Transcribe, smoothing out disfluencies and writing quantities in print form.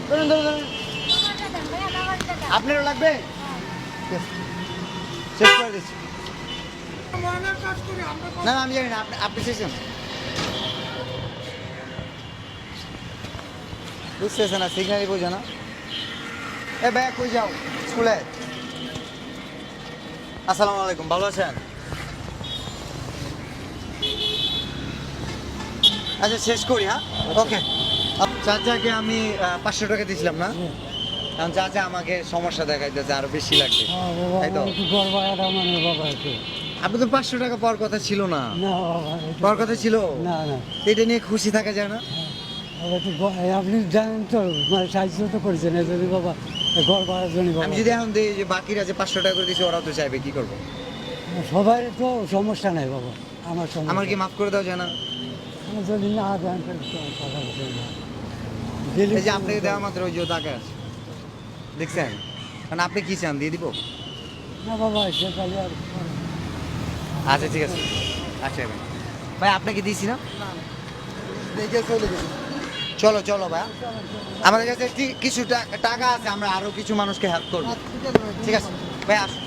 ধরুন ধরুন ধরুন। আপনারও লাগবে? শেষ করে দিচ্ছি। না না, আমি জানি না, আপনি শেষেন। বুঝতেছে না, সিগনালই বোঝে না। এ ভাইয়া কই যাও? স্কুলে। আসসালামু আলাইকুম, ভালো আছেন? আচ্ছা শেষ করি, হ্যাঁ ওকে। চাচাকে আমি 500 টাকা দিয়েছিলাম না, এখন চাচা আমাকে সমস্যা দেখাইতেছে আরো বেশি লাগবে, তাই তো? আপনি তো 500 টাকা পাওয়ার কথা ছিল না? পাওয়ার কথা ছিল না না, এটা নিয়ে খুশি থাকা যায় না? আপনি জানেন তো, মানে সাহায্য তো করেছেন এই যদি বাবা ঘর ভাড়ার জন্য বাবা। আমি যদি এখন দিই যে বাকিরা যে 500 টাকা করে দিয়েছে ওরাও তো চাইবে, কি করবো? সবাই তো সমস্যা নাই বাবা, আমার সমস্যা। আমার কি মাফ করে দেওয়া যায় না? আমি যদি না দেন তাহলে তো কথা বলছি না। এই যে আপনাকে দেওয়া মাত্র ওই যে টাকা আছে দেখছেন, কারণ আপনি কি চান দিয়ে দিব? না বাবা, সে তাহলে আর আচ্ছা ঠিক আছে, আচ্ছা ভাই, ভাই আপনাকে দিয়েছি না? দেখে চলে গেছি। চলো চলো ভাই, আমাদের কাছে কিছু টাকা আছে, আমরা আরো কিছু মানুষকে হেল্প করবো। ঠিক আছে ভাই, আসুন।